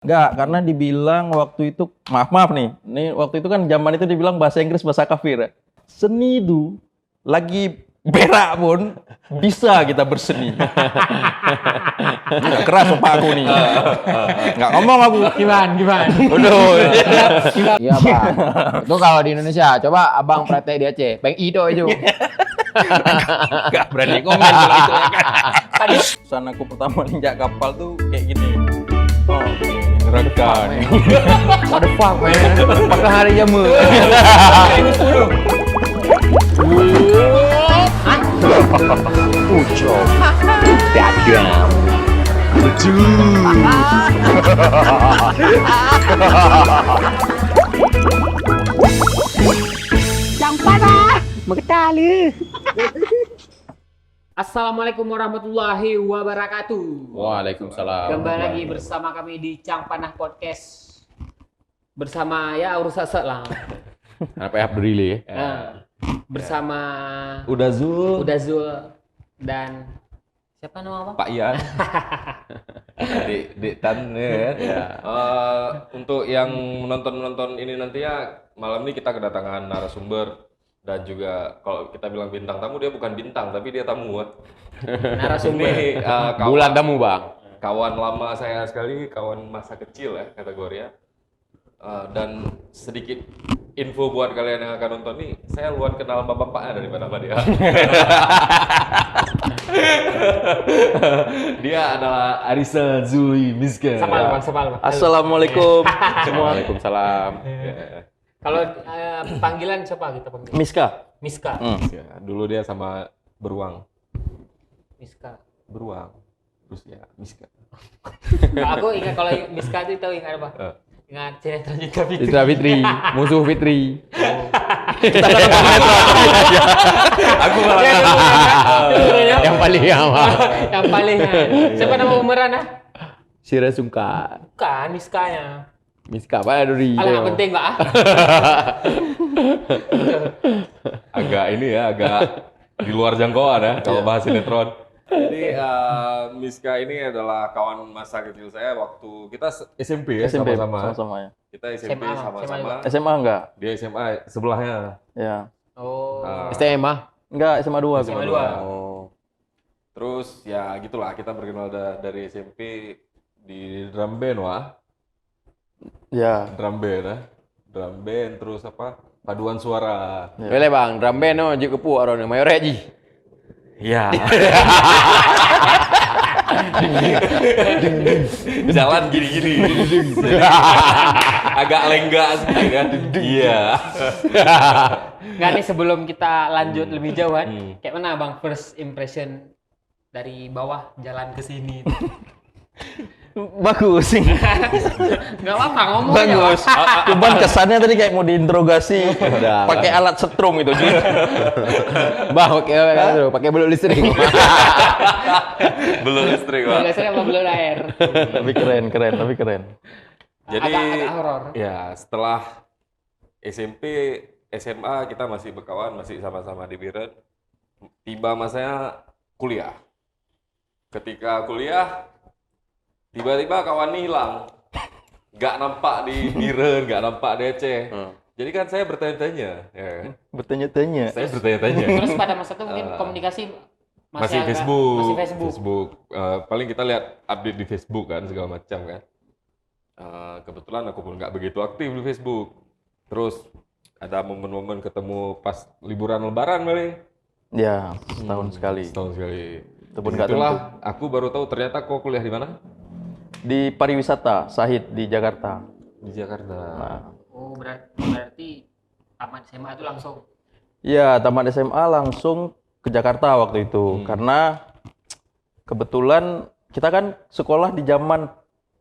Enggak, karena dibilang waktu itu, maaf nih, ini waktu itu kan zaman itu dibilang bahasa Inggris bahasa kafir ya. Seni itu lagi berak pun bisa kita berseni. Nggak keras opak aku nih. Nggak ngomong aku. Gimana? Udah. Iya bang. Itu kalau di Indonesia, coba abang praktek di Aceh, Bang Ido itu. Nggak berani komen kalau itu ya kan. Pesan aku pertama injak kapal tuh kayak gini. Oh, rekan. What the fuck man? Pakai hari jamu. Ucok. Dadam. Yang parah, mengetali. Assalamualaikum warahmatullahi wabarakatuh. Waalaikumsalam. Kembali lagi bersama kami di Cang Panah Podcast. Bersama ya urus saset lah. Apa ya berdiri? Bersama Udah Zul, Zul dan siapa nama Bang? Pak Ian, Dek Tan ya. Untuk yang menonton ini nanti ya malam ini kita kedatangan narasumber dan juga kalau kita bilang bintang tamu dia bukan bintang tapi dia tamu. Narasumber. Ini Bulan tamu bang. kawan lama saya sekali, kawan masa kecil ya kategori ya. Dan sedikit info buat kalian yang akan nonton nih, saya luar kenal bapaknya daripada sama dia. Dia adalah Arisa Zuli Miska. Sama Bang. Assalamualaikum semua. Waalaikumsalam. Kalau panggilan siapa kita panggil? Miska. Miska. Ya, dulu dia sama Beruang. Miska. Beruang. Terus ya Miska. Aku ingat kalau Miska itu tahu ingat apa? Ingat sinetron Cinta Fitri. Citra Fitri, musuh Fitri. Aku malah Yang paling apa? Yang paling. Siapa nama pemeran ah? Sira Sungka. Bukan Miskanya. Miska apa Duri? Alah nggak penting Pak. agak ini ya, agak di luar jangkauan ya kalau bahas sinetron. Jadi Miska ini adalah kawan masa kecil saya waktu kita SMP ya SMP sama-sama. ya. Kita SMP SMA sama-sama. SMA enggak? Dia SMA sebelahnya. Ya. Oh. STM ah. Enggak, SMA 2. SMA 2. Oh. Terus ya gitulah kita berkenal dari SMP di drum band wah. Ya. Drum band terus apa? Paduan suara. Boleh bang, drum band no, juk kepu orang mayoret ji. Ya. Jalan gini-gini. Agak lengga sekali kan. Iya. Nggak nih sebelum kita lanjut lebih jauh kan, kayak mana Bang first impression dari bawah jalan ke sini? Bagus sih. Nggak apa ngomong aja. Bagus. Cuman kesannya tadi kayak mau diinterogasi pakai alat setrum itu. Bang, pakai beluk listrik. Belum listrik wah. Biasanya sama belum air. Tapi keren. Jadi agak horor. ya setelah SMP, SMA kita masih berkawan, masih sama-sama di Biren. Tiba masanya kuliah. Ketika kuliah, tiba-tiba kawan ini hilang. Nggak nampak di Biren, nggak nampak di Aceh. Jadi kan saya bertanya-tanya. Ya kan? Bertanya-tanya. Saya bertanya-tanya. Terus pada masa itu mungkin komunikasi Masih agak- Facebook. Masih Facebook. Paling kita lihat update di Facebook kan, segala macam kan. Kebetulan aku pun nggak begitu aktif di Facebook. Terus ada momen-momen ketemu pas liburan Lebaran paling. Ya, setahun sekali. Setahun sekali. Itu pun nggak Itulah aku baru tahu ternyata kau kuliah di mana? Di pariwisata, Sahid di Jakarta. Di Jakarta. Nah, Oh berarti tamat SMA itu langsung. ya, tamat SMA langsung ke Jakarta waktu itu. Karena kebetulan kita kan sekolah di zaman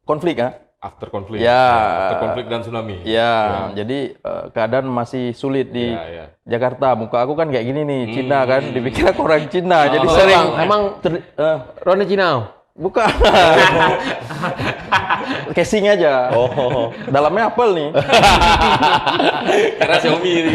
konflik ya. After konflik. Ya. After konflik dan tsunami. Ya, jadi keadaan masih sulit di Ya. Jakarta. Muka aku kan kayak gini nih, Cina kan, dipikir aku orang Cina, jadi Oh, sering emang ter- eh, Ronde Cina. Bukan. Casing aja. Oh. Dalamnya Apple nih. Karena Xiaomi ini.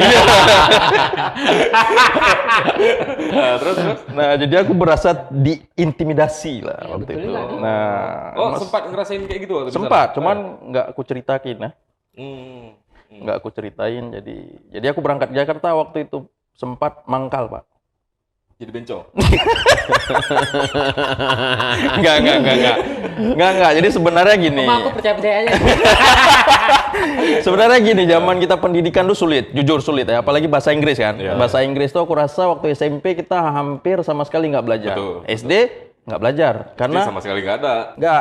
Nah, terus. Nah, jadi aku berasa diintimidasi lah waktu betul itu. lah. Nah, Oh, sempat ngerasain kayak gitu waktu di sana? sempat, cuman nggak aku ceritakin ya. Hmm. Nggak aku ceritain. Jadi aku berangkat Jakarta waktu itu sempat mangkal, Pak. Jadi bencong. Enggak. Jadi sebenarnya gini. Cuma aku percaya aja. Sebenarnya gini, zaman kita pendidikan tuh sulit, jujur sulit ya, apalagi bahasa Inggris kan. Iya. Bahasa Inggris tuh aku rasa waktu SMP kita hampir sama sekali nggak belajar. Betul, SD nggak belajar Karena karena sama sekali nggak ada.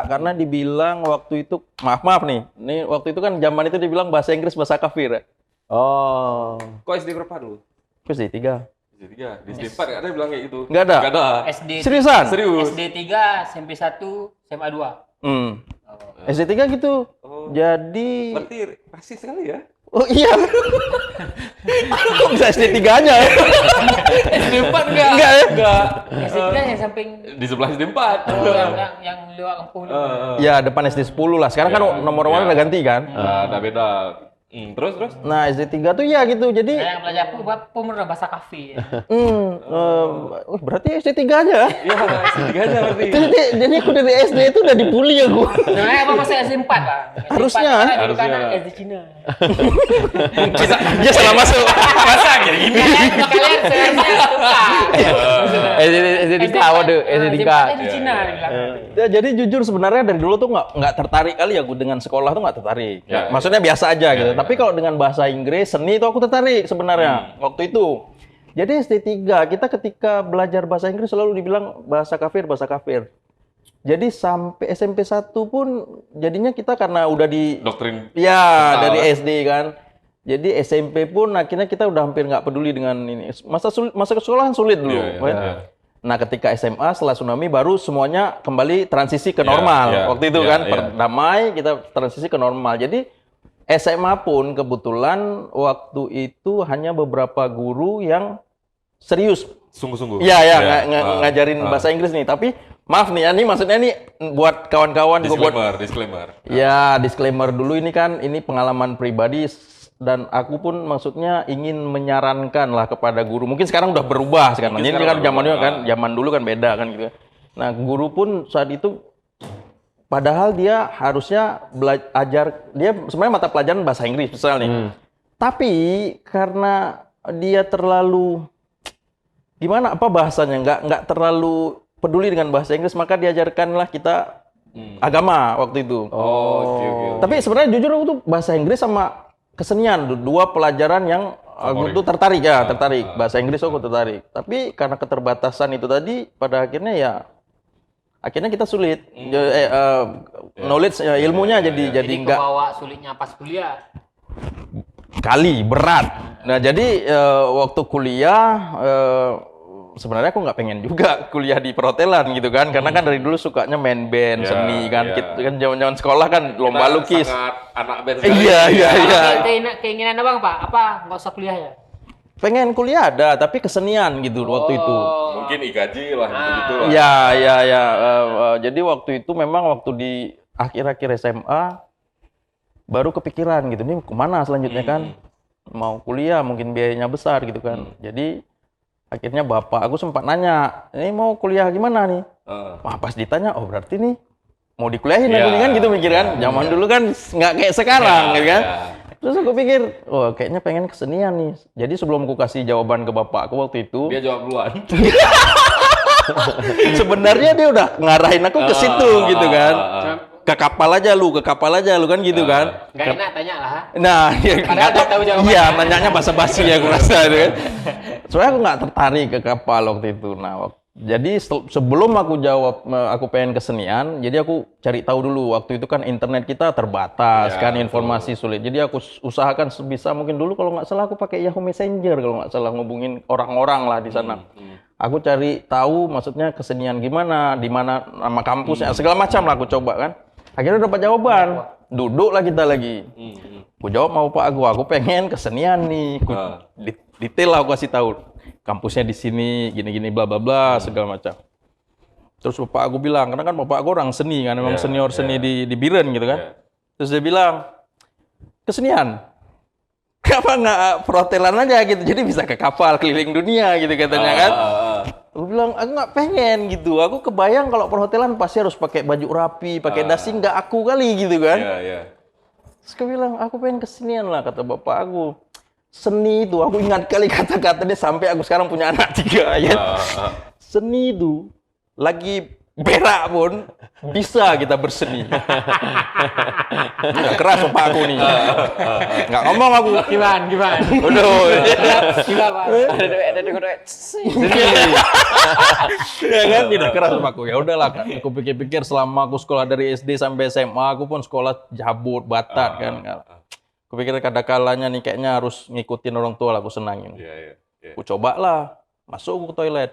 karena dibilang waktu itu maaf nih, ini waktu itu kan zaman itu dibilang bahasa Inggris bahasa kafir ya. Oh. Kok SD berapa dulu? SD 3. SD 3. Di SD 4 nggak ada yang bilang kayak gitu. Nggak ada? Nggak ada. SD Seriusan? Serius. SD 3, SMP 1, SMA 2. SD 3 gitu. Oh. Jadi Berarti rasis sekali ya? oh iya. Kok bisa SD 3 aja ya? SD 4 enggak? Enggak ya? Enggak. SD 3 yang samping Di sebelah SD 4. yang lewat kampung. Ya depan SD 10 lah. Sekarang kan nomor-nomornya Iya. udah ganti kan. Ada beda. Terus? Nah, SD 3 tuh ya gitu. Jadi Yang belajar pemerintah bahasa kafe. Ya. berarti SD 3 aja. Iya, SD 3 aja berarti. Jadi aku dari SD itu udah dibully aku. Nah, apa masuk SD 4, Pak? Harusnya. Dulu kan Harusnya. SD Cina. Dia salah masuk. Masa kayak gini? Kalian seharusnya suka. SD 3 waduh, SD 3. SD Cina dibilang. Ya, jadi jujur sebenarnya dari dulu tuh nggak tertarik kali ya aku dengan sekolah tuh nggak tertarik. Ya, Maksudnya biasa aja gitu. ya. Tapi kalau dengan bahasa Inggris, seni itu aku tertarik sebenarnya waktu itu. Jadi SD 3 kita ketika belajar bahasa Inggris selalu dibilang bahasa kafir, bahasa kafir. Jadi sampai SMP 1 pun jadinya kita karena udah di Doktrin. ya Kental, dari ya. SD kan. Jadi SMP pun akhirnya kita udah hampir nggak peduli dengan ini. Masa ke sekolah kan sulit dulu. Iya, kan? iya. Nah, ketika SMA setelah tsunami baru semuanya kembali transisi ke Iya, normal. iya, Waktu itu iya, kan iya. damai kita transisi ke normal. Jadi SMA pun kebetulan waktu itu hanya beberapa guru yang serius. Sungguh-sungguh. Iya ya, ngajarin Ah. bahasa Inggris nih. Tapi maaf nih, ini maksudnya nih buat kawan-kawan gua buat Disclaimer. ya, disclaimer dulu ini kan ini pengalaman pribadi dan aku pun maksudnya ingin menyarankan lah kepada guru. Mungkin sekarang udah berubah sekarang. Mungkin Ini sekarang kan udah zamannya berubah. kan zaman dulu kan beda kan gitu. Nah, guru pun saat itu padahal dia harusnya belajar dia sebenarnya mata pelajaran bahasa Inggris misalnya. Tapi karena dia terlalu gimana apa bahasanya nggak terlalu peduli dengan bahasa Inggris maka diajarkanlah kita agama waktu itu. Oke. Tapi sebenarnya jujur aku tuh bahasa Inggris sama kesenian dua pelajaran yang aku Favorit. tuh tertarik bahasa Inggris aku tertarik. Tapi karena keterbatasan itu tadi pada akhirnya kita sulit knowledge ilmunya jadi Jadi nggak kebawa sulitnya pas kuliah. kali berat. Nah jadi waktu kuliah sebenarnya aku nggak pengen juga kuliah di perhotelan gitu kan karena kan dari dulu sukanya main band Ya, seni kan ya. kita kan zaman sekolah kan lomba Kita lukis. sangat anak band Iya. Keinginan abang Pak, apa nggak usah kuliah ya? Pengen kuliah ada tapi kesenian gitu waktu itu. Mungkin IGAJI lah gitu-gitu lah. Ya. Jadi waktu itu memang waktu di akhir-akhir SMA baru kepikiran gitu nih kemana selanjutnya kan mau kuliah mungkin biayanya besar gitu kan. Jadi akhirnya bapak aku sempat nanya ini mau kuliah gimana nih? Wah pas ditanya oh berarti nih mau dikuliahin Iya. aku nih kan gitu mikir kan. Zaman dulu kan nggak kayak sekarang gitu kan. Iya. Terus aku pikir, oh kayaknya pengen kesenian nih. Jadi sebelum aku kasih jawaban ke bapak aku waktu itu, Dia jawab duluan. sebenarnya dia udah ngarahin aku ke situ gitu kan. Ke kapal aja lu kan gitu kan. Nggak enak tanya lah. Nah, ya, Padahal nggak udah tahu jawabannya. iya, nanyanya basa-basi ya aku rasa itu kan. Soalnya aku nggak tertarik ke kapal waktu itu. Nah, jadi sebelum aku jawab aku pengen kesenian, jadi aku cari tahu dulu. Waktu itu kan internet kita terbatas Ya, kan, informasi sulit. Jadi aku usahakan sebisa mungkin dulu kalau nggak salah aku pakai Yahoo Messenger kalau nggak salah ngubungin orang-orang lah di sana. Aku cari tahu maksudnya kesenian gimana, di mana nama kampusnya, segala macam lah aku coba kan. Akhirnya dapat jawaban. Duduklah kita lagi. Aku jawab mau Pak aku pengen kesenian nih. Detail lah aku kasih tahu. Kampusnya di sini, gini-gini bla bla bla segala macam. Terus bapak aku bilang, karena kan bapak aku orang seni kan, memang Iya, senior seni iya. di Biren gitu kan. Iya. Terus dia bilang, kesenian, kenapa nggak perhotelan aja gitu, jadi bisa ke kapal keliling dunia gitu katanya kan. Aku bilang, aku nggak pengen gitu, aku kebayang kalau perhotelan pasti harus pakai baju rapi, pakai dasi, nggak aku kali gitu kan. Iya, iya. Terus aku bilang, aku pengen kesenian lah, kata bapak aku. Seni itu, aku ingat kali kata-katanya sampai aku sekarang punya anak 3 ya. Seni itu, lagi berak pun bisa kita berseni. Nggak keras bapak aku nih. Nggak ngomong aku. Gimana? Udah. Gimana, Pak? Ada duit. Ya kan tidak keras bapak aku. Ya udahlah, aku pikir-pikir selama aku sekolah dari SD sampai SMA, aku pun sekolah jabut, batat kan. Aku pikir kadang-kalanya nih kayaknya harus ngikutin orang tua lah, aku senangin. Iya, iya. Aku cobalah, masuk ke toilet.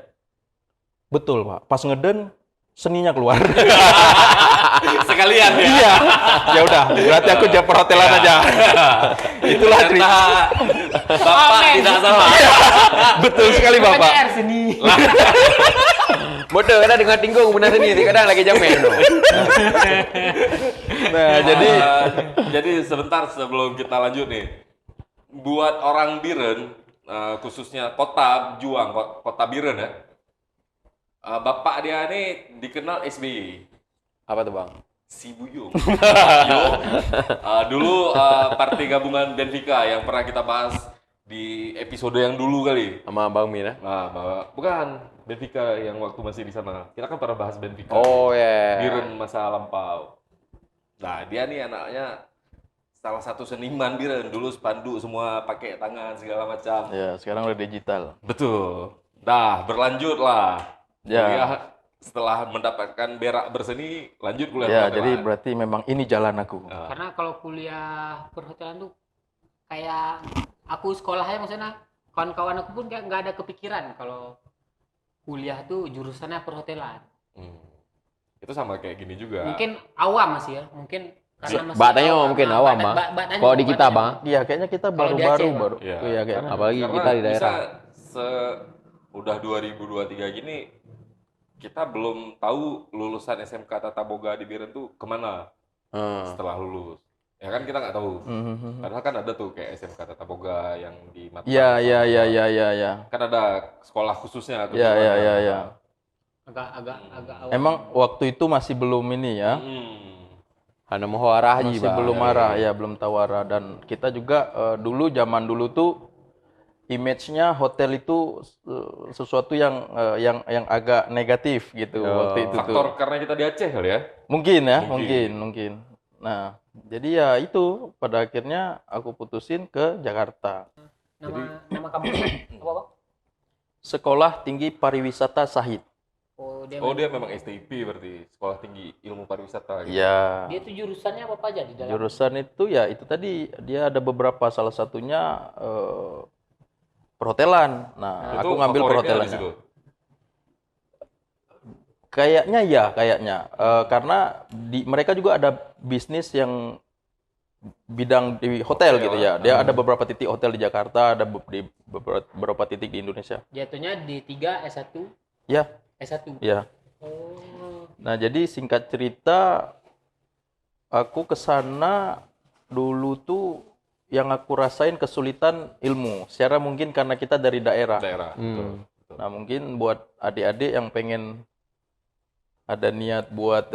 Betul Pak, pas ngeden seninya keluar. Sekalian ya. Iya. Ya udah, berarti aku jadi perhotelan aja. Itulah cerita. Bapak tidak salah. Betul sekali Bapak. PTR seni. Bodoh, kadang dengar tinggung benar sendiri, kadang lagi jamin. Nah, Jadi sebentar sebelum kita lanjut nih, buat orang Biren, khususnya kota Juang, kota Biren ya, bapak dia nih dikenal SBY. Apa tuh bang? Si Buyung. Dulu partai gabungan Benfica yang pernah kita bahas di episode yang dulu kali. Sama Bang Min ya? Nah, bukan Benfica yang waktu masih di sana. Kita kan pernah bahas Benfica. Oh ya. Biren masa lampau. Nah, dia nih anaknya salah satu seniman Biren. Dulu spanduk semua pakai tangan segala macam. ya sekarang udah digital. Betul. Nah, berlanjut lah. Ya. Kuliah setelah mendapatkan berak berseni, lanjut kuliah Ya, perhotelan. jadi berarti memang ini jalan aku. Karena kalau kuliah perhotelan tuh kayak aku sekolahnya maksudnya kawan-kawan aku pun kayak nggak ada kepikiran kalau kuliah tuh jurusannya perhotelan. Itu sama kayak gini juga. Mungkin awam masih ya, mungkin karena masih Batanya awam. mungkin Nah, awam bat- bang. bat- batanya- Kalau di kita batanya. bang, Iya, kayaknya kita Kalau di baru-baru Aceh, Bang. baru. Iya. Iya, kayaknya. apalagi Karena kita di daerah. bisa udah 2023 gini, kita belum tahu lulusan SMK Tata Boga di Biren tuh kemana setelah lulus. Ya kan kita nggak tahu. Mhm. Padahal kan ada tuh kayak SMK Tata Boga yang di Mataram. Iya. Kan ada sekolah khususnya. tuh Iya, di iya, Mataram. iya, iya. agak awam. Emang waktu itu masih belum ini ya. Hana mau arah aja Masih bang. belum arah, ya belum tahu arah. Dan kita juga dulu zaman dulu tuh image-nya hotel itu sesuatu yang agak negatif gitu waktu itu Faktor tuh. karena kita di Aceh kali ya. Mungkin ya, Mungkin. mungkin. Nah, jadi ya itu pada akhirnya aku putusin ke Jakarta. Nama kamu apa bang? Sekolah Tinggi Pariwisata Sahid. Oh dia, Oh dia memang STIP berarti Sekolah Tinggi Ilmu Pariwisata. Gitu. Ya. dia tuh jurusannya apa aja di dalam? Jurusan itu ya itu tadi dia ada beberapa, salah satunya perhotelan. Nah, Itu aku ngambil favoritnya perhotelan. di situ? Kayaknya ya, kayaknya karena mereka juga ada bisnis yang bidang di hotel gitu ya. Dia ada beberapa titik hotel di Jakarta, ada di beberapa titik di Indonesia. Jatuhnya D3 S1 Ya, S1. ya. Oh. Nah, jadi singkat cerita aku ke sana dulu tuh yang aku rasain kesulitan ilmu. Secara mungkin karena kita dari daerah. Daerah. Betul. Nah, mungkin buat adik-adik yang pengen ada niat buat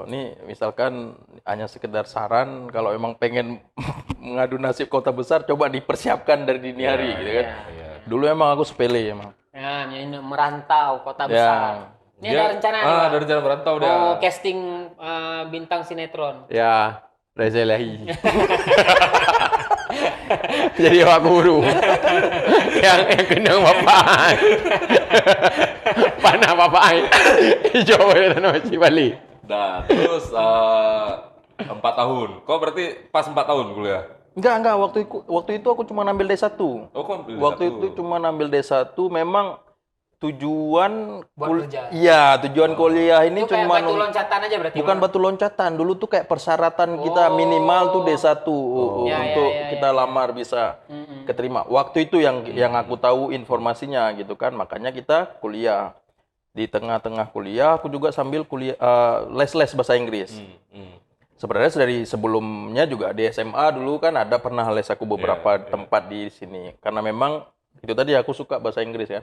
nih misalkan hanya sekedar saran, kalau emang pengen mengadu nasib kota besar, coba dipersiapkan dari dini hari gitu kan. Iya. Dulu emang aku sepele emang. Ya, ini merantau kota Ya. besar. Ini ada rencana nih, Bang. ada rencana merantau dia. Mau casting bintang sinetron. Ya, Reza Ilahi. Jadi awak guru. yang kenang bapak. Panah bapak. Hijau ya tanah masih balik. Nah, terus 4 tahun. Kau berarti pas 4 tahun kuliah? Enggak, waktu itu aku cuma ngambil D1. Oh, kau ambil Waktu D1. itu cuma ngambil D1, memang tujuan Buat kerja. Iya, tujuan kuliah ini Itu kayak cuma batu loncatan aja berarti. bukan Bang? batu loncatan. Dulu tuh kayak persyaratan kita minimal tuh D1 Ya, untuk ya, kita lamar bisa keterima. Waktu itu yang aku tahu informasinya gitu kan. Makanya kita kuliah. di tengah-tengah kuliah aku juga sambil kuliah les-les bahasa Inggris. Sebenarnya dari sebelumnya juga di SMA dulu kan ada pernah les aku beberapa tempat di sini. Karena memang itu tadi aku suka bahasa Inggris kan.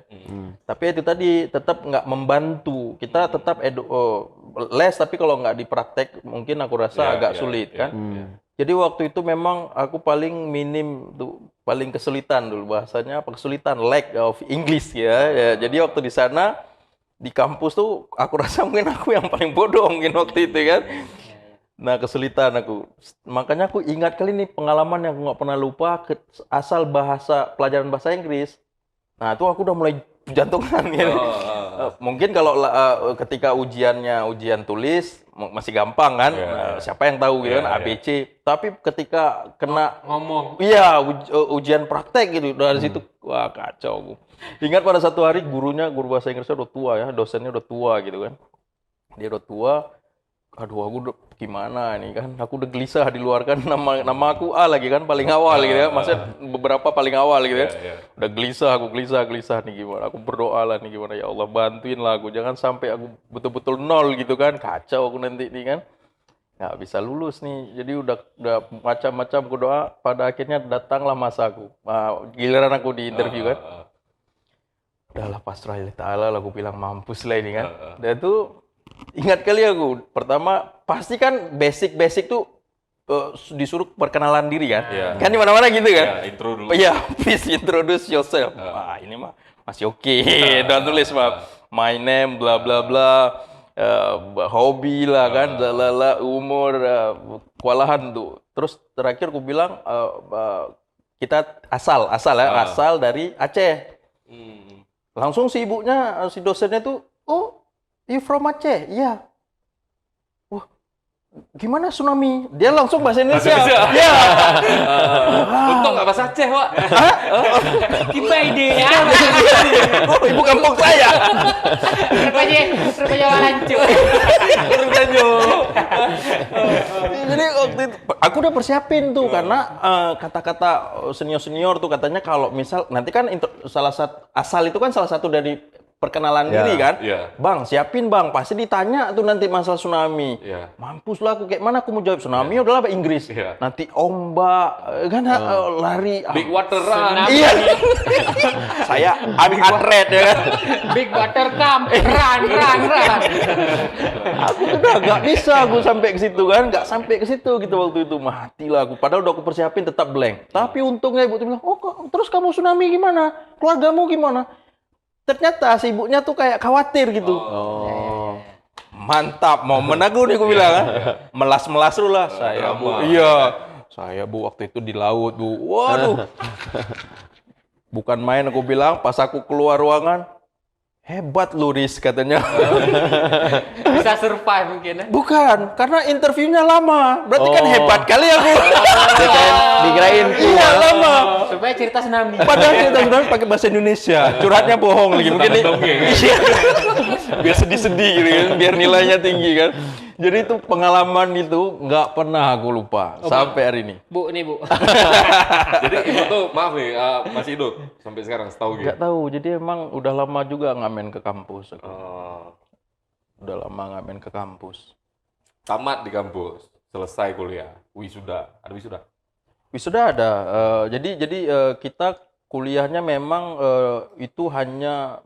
Tapi itu tadi tetap nggak membantu. Kita tetap les tapi kalau nggak dipraktek mungkin aku rasa agak sulit kan. Jadi waktu itu memang aku paling minim tuh, paling kesulitan dulu bahasanya, kesulitan lack of English ya. Jadi waktu di sana di kampus tuh aku rasa mungkin aku yang paling bodoh mungkin waktu itu kan. Nah kesulitan aku, makanya aku ingat kali ini pengalaman yang aku nggak pernah lupa asal pelajaran bahasa Inggris. Nah itu aku udah mulai jantungan gitu. Mungkin kalau ketika ujian tulis masih gampang kan, siapa yang tahu gitu kan ABC. Tapi ketika kena ngomong, iya ujian praktek gitu dari situ wah kacau. Ingat pada satu hari guru bahasa Inggrisnya udah tua ya, dosennya udah tua gitu kan. Dia udah tua. Aduh aku udah gimana nih kan, aku udah gelisah di luar kan, nama aku A lagi kan paling awal gitu ya, maksudnya beberapa paling awal gitu ya. Udah aku gelisah nih gimana, aku berdoa lah nih gimana, ya Allah bantuin lah aku, jangan sampai aku betul-betul nol gitu kan, kacau aku nanti nih kan, nggak bisa lulus nih. Jadi udah macam-macam aku doa, pada akhirnya datanglah masa aku, giliran aku di interview kan. Udahlah pasrah lillahi ta'ala lah, aku bilang mampus lah ini kan. Dan itu ingat kali aku, pertama pasti kan basic tuh disuruh perkenalan diri kan. Kan di mana-mana gitu kan. Intro dulu. Iya, please introduce yourself. Wah, ini mah masih oke. Dan tulis mah my name bla bla bla, hobi lah kan, umur, kewalahan tuh. Terus terakhir aku bilang kita asal dari Aceh. Langsung si ibunya, si dosennya tuh, oh, you from Aceh? Iya. Wah, gimana tsunami? Dia langsung bahasa Indonesia. Iya. Untung nggak bahasa Aceh, Wak. tiba idenya. Oh, ibu kampung saya. Rupanya walancu. Jadi waktu itu aku udah persiapin tuh karena kata-kata senior tuh katanya kalau misal nanti kan salah satu dari perkenalan diri kan, bang siapin bang, pasti ditanya tuh nanti masalah tsunami. Mampus lah aku, kayak mana aku mau jawab tsunami adalah bahasa Inggris. Nanti ombak kan lari Big water run. iya. Saya atlet ya kan. Big water come, run. Aku udah nggak bisa aku sampai ke situ kan, nggak sampai ke situ gitu waktu itu, matilah aku. Padahal udah aku persiapin tetap blank. Tapi untungnya ibu tuh bilang, oh terus kamu tsunami gimana? Keluargamu gimana? Ternyata si ibunya tuh kayak khawatir gitu. Mantap, momen aku nih aku bilang kan. Melas-melas dulu lah. Saya bu, saya bu waktu itu di laut bu. Waduh. Bukan main aku bilang, pas aku keluar ruangan, hebat lu Riz katanya. Bisa survive mungkin ya. Bukan, karena interviewnya lama. Berarti kan hebat kali aku. Dikirain Iya lama. Supaya cerita tsunami. Padahal cerita pakai bahasa Indonesia. Curhatnya bohong lagi. Mungkin iya. Biar sedih-sedih gitu kan, biar nilainya tinggi kan. Jadi itu pengalaman itu nggak pernah aku lupa sampai hari ini. Bu, nih bu. Jadi ibu tuh maaf nih, masih hidup sampai sekarang setahu gitu. Nggak tahu, jadi emang udah lama juga ngamen ke kampus. Udah lama ngamen ke kampus. Tamat di kampus, selesai kuliah, wisuda, ada wisuda? Wisuda ada. Jadi kita kuliahnya memang itu hanya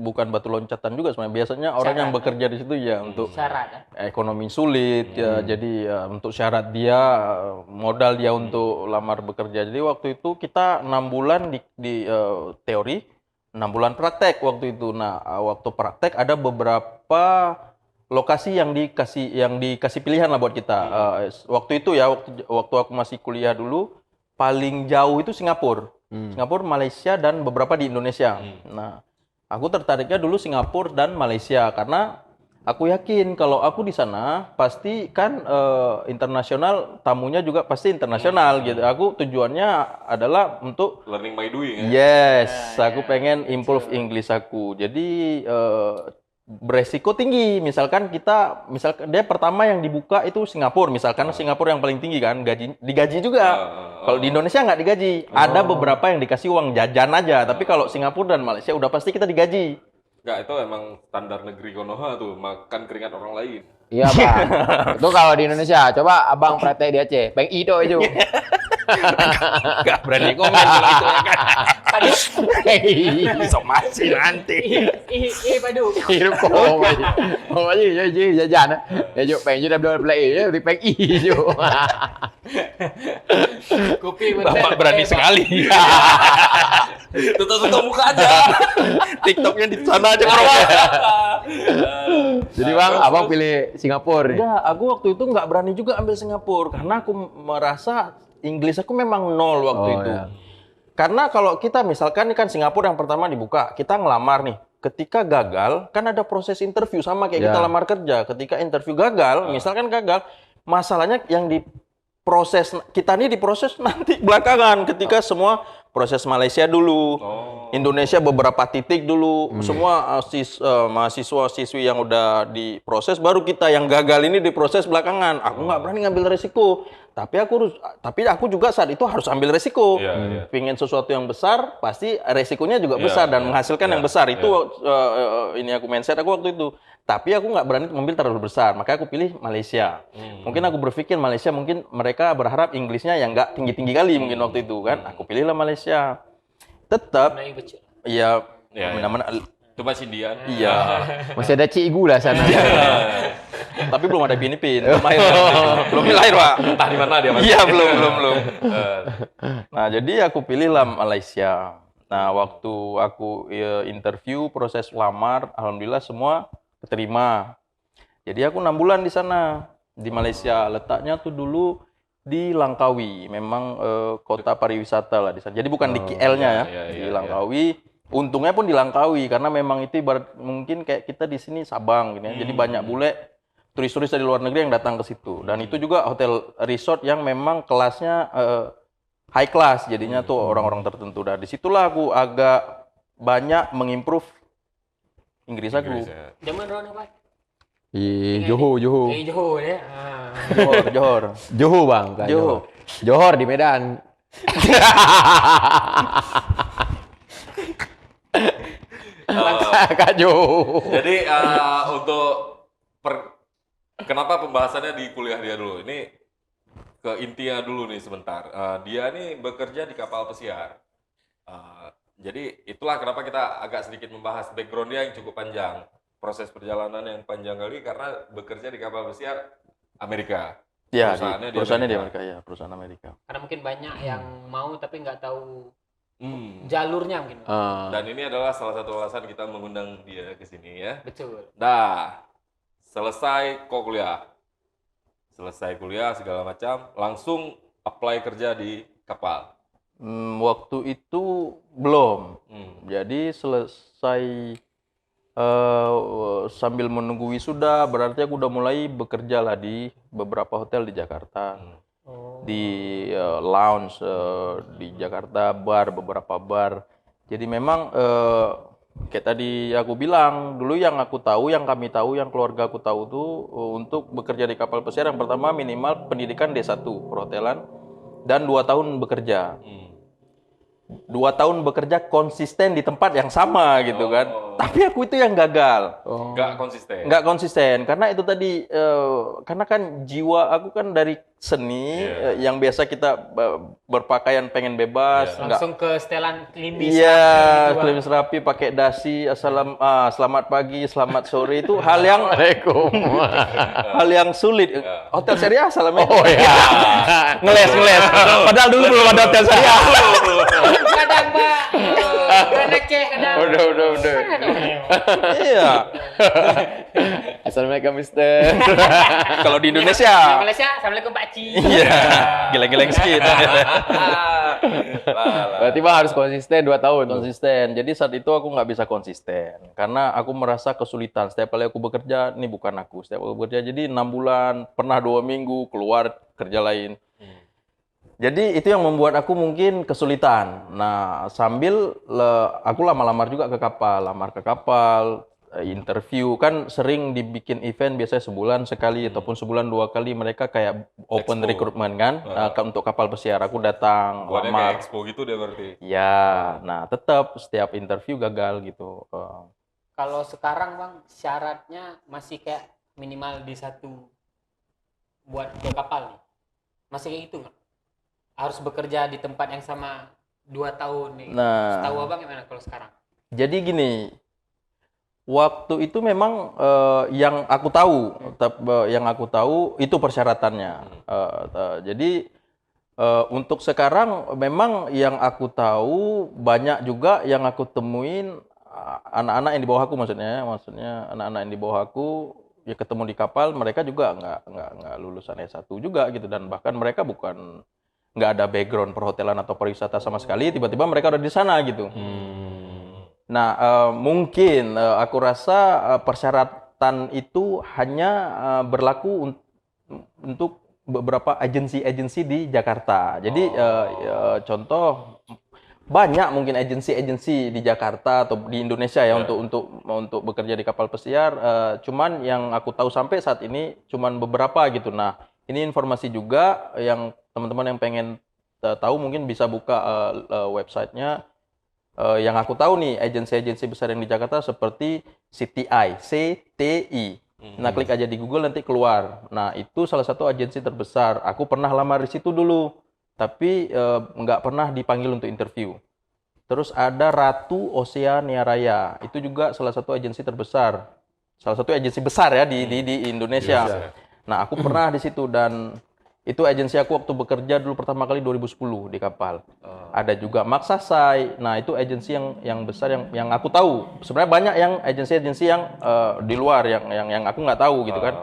bukan batu loncatan juga sebenarnya. Biasanya orang yang bekerja di situ ya untuk Syarat. ekonomi sulit ya. Jadi untuk syarat dia modal dia untuk lamar bekerja. Jadi waktu itu kita 6 bulan di teori, 6 bulan praktek waktu itu. Nah, waktu praktek ada beberapa lokasi yang dikasih pilihan lah buat kita. Waktu itu ya waktu aku masih kuliah dulu paling jauh itu Singapura. Singapura, Malaysia dan beberapa di Indonesia. Nah, aku tertariknya dulu Singapura dan Malaysia karena aku yakin kalau aku di sana pasti kan internasional, tamunya juga pasti internasional gitu. Aku tujuannya adalah untuk Learning by doing ya? yes, aku pengen improve English aku. Jadi beresiko tinggi. Misalkan dia pertama yang dibuka itu Singapura, misalkan Singapura yang paling tinggi kan, digaji juga. Kalau di Indonesia nggak digaji. Ada beberapa yang dikasih uang jajan aja, tapi kalau Singapura dan Malaysia udah pasti kita digaji. Enggak, itu emang standar negeri Konoha tuh, makan keringat orang lain. Iya bang. Itu kalau di Indonesia. Coba abang praktek di Aceh. Peng I itu itu. Nggak berani komen kalau itu ya kan. Somasi nanti. Padu. Hidup kau aja. Kau aja jajan. Ya juk peng je dah belum play je, di peng I je. Kopi Bapak berani sekali. Tutup muka aja. TikToknya di sana aja bro. Jadi bang, abang pilih Singapura. Enggak, aku waktu itu nggak berani juga ambil Singapura karena aku merasa Inggris aku memang nol waktu Oh, itu. ya. Karena kalau kita misalkan ini kan Singapura yang pertama dibuka, kita ngelamar nih. Ketika gagal, kan ada proses interview sama kayak kita Ya. lamar kerja. Ketika interview gagal, misalkan gagal, masalahnya yang diproses kita nih diproses nanti belakangan ketika semua proses Malaysia dulu. Indonesia beberapa titik dulu, semua mahasiswa-siswi yang udah diproses, baru kita yang gagal ini diproses belakangan. Aku nggak berani ngambil resiko, tapi aku juga saat itu harus ambil resiko. Iya, iya. Pingin sesuatu yang besar, pasti resikonya juga Iya, besar dan iya, menghasilkan iya, yang besar. iya. Itu ini aku mindset aku waktu itu. Tapi aku nggak berani ngambil terlalu besar, makanya aku pilih Malaysia. Mungkin aku berpikir Malaysia mungkin mereka berharap Inggrisnya yang nggak tinggi-tinggi kali mungkin waktu itu kan. Aku pilihlah Malaysia. Tetap, Naik becek. iya, Iya, iya. mana-mana, Itu Mas Indian. iya. Masih ada cikgu lah sana. Tapi belum ada Pinipin, belum lahir, belum lahir pak. Entah di mana dia Mas. Iya belum. Eh, Nah jadi aku pilihlah Malaysia. Nah waktu aku interview proses lamar, alhamdulillah semua keterima. Jadi aku 6 bulan di sana di Malaysia. Letaknya tuh dulu di Langkawi, memang kota pariwisata lah di sana. Jadi bukan di KL-nya ya, iya, di iya, Langkawi. Untungnya pun di Langkawi karena memang itu ibarat mungkin kayak kita di sini Sabang gitu ya. Jadi banyak bule turis-turis dari luar negeri yang datang ke situ. Dan itu juga hotel resort yang memang kelasnya high class, jadinya tuh orang-orang tertentu. Dan disitulah aku agak banyak mengimprove Inggris aku. Inggris, ya. Zaman Ron apa? Johor. Johor ya. Johor. Johor bang. bukan Johor. Johor di Medan. Kak Johor. Jadi untuk kenapa pembahasannya di kuliah dia dulu? Ini ke intinya dulu nih sebentar. Dia nih bekerja di kapal pesiar. Jadi itulah kenapa kita agak sedikit membahas background dia yang cukup panjang. Proses perjalanan yang panjang kali karena bekerja di kapal pesiar Amerika. Ya, Perusahaannya di Amerika ya, perusahaan Amerika. Karena mungkin banyak yang mau tapi nggak tahu Hmm. jalurnya mungkin. Dan ini adalah salah satu alasan kita mengundang dia ke sini ya. Betul. Nah, selesai kok kuliah. Selesai kuliah segala macam, langsung apply kerja di kapal. Waktu itu belum. Jadi selesai sambil menunggu wisuda, berarti aku udah mulai bekerja lah di beberapa hotel di Jakarta. Di lounge di Jakarta, beberapa bar. Jadi memang kayak tadi aku bilang, dulu yang aku tahu, yang kami tahu, yang keluarga aku tahu tuh untuk bekerja di kapal pesiar yang pertama minimal pendidikan D1 perhotelan dan 2 tahun bekerja. 2 tahun bekerja konsisten di tempat yang sama gitu kan. Tapi aku itu yang gagal. Nggak konsisten. Nggak konsisten karena itu tadi karena kan jiwa aku kan dari seni yang biasa kita berpakaian pengen bebas, nggak Langsung ke setelan klimis. iya klimis rapi pakai dasi selamat pagi selamat sore itu hal yang hal yang sulit. Hotel Syariah assalamualaikum. Oh ya. ngeles padahal dulu belum ada hotel Syariah. Kadang Mbak. Receh kadang. Udah. Iya. Assalamualaikum Mister. Kalau di Indonesia Malaysia, Assalamualaikum Pak Ci. iya geleng-geleng sedikit. Berarti bang harus konsisten 2 tahun. Konsisten. Jadi saat itu aku nggak bisa konsisten karena aku merasa kesulitan. Setiap kali aku bekerja, ini bukan aku. Setiap aku bekerja, jadi 6 bulan, pernah 2 minggu keluar kerja lain. Jadi itu yang membuat aku mungkin kesulitan. Nah sambil aku lamar juga ke kapal, interview kan sering dibikin event biasanya sebulan sekali ataupun sebulan 2 kali mereka kayak open Expo. recruitment kan untuk kapal pesiar. Aku datang Buatnya lamar. kayak expo gitu dia berarti. Ya, nah tetap setiap interview gagal gitu. Kalau sekarang bang syaratnya masih kayak minimal D1 buat ke kapal nih. Masih kayak gitu nggak? Harus bekerja di tempat yang sama 2 tahun nih. Nah. Setahu abang gimana kalau sekarang? Jadi gini, waktu itu memang yang aku tahu, yang aku tahu itu persyaratannya. Jadi untuk sekarang memang yang aku tahu banyak juga yang aku temuin anak-anak yang di bawah aku maksudnya anak-anak yang di bawah aku ya ketemu di kapal mereka juga nggak lulusan S1 juga gitu dan bahkan mereka nggak ada background perhotelan atau pariwisata sama sekali tiba-tiba mereka udah di sana gitu. Nah, mungkin aku rasa persyaratan itu hanya berlaku untuk beberapa agensi-agensi di Jakarta. Jadi contoh banyak mungkin agensi-agensi di Jakarta atau di Indonesia ya untuk bekerja di kapal pesiar. Cuman yang aku tahu sampai saat ini cuman beberapa gitu. Nah, ini informasi juga yang teman-teman yang pengen tahu mungkin bisa buka websitenya. Yang aku tahu nih agensi-agensi besar yang di Jakarta seperti CTI. Nah klik aja di Google nanti keluar. Nah itu salah satu agensi terbesar. Aku pernah lamar di situ dulu, tapi nggak pernah dipanggil untuk interview. Terus ada Ratu Oceania Raya. Itu juga salah satu agensi terbesar. Salah satu agensi besar ya di Indonesia. Nah aku pernah di situ dan itu agensi aku waktu bekerja dulu pertama kali 2010 di kapal. Ada juga Maksasai. Nah, itu agensi yang besar yang aku tahu. Sebenarnya banyak yang agensi-agensi yang di luar yang aku nggak tahu gitu kan.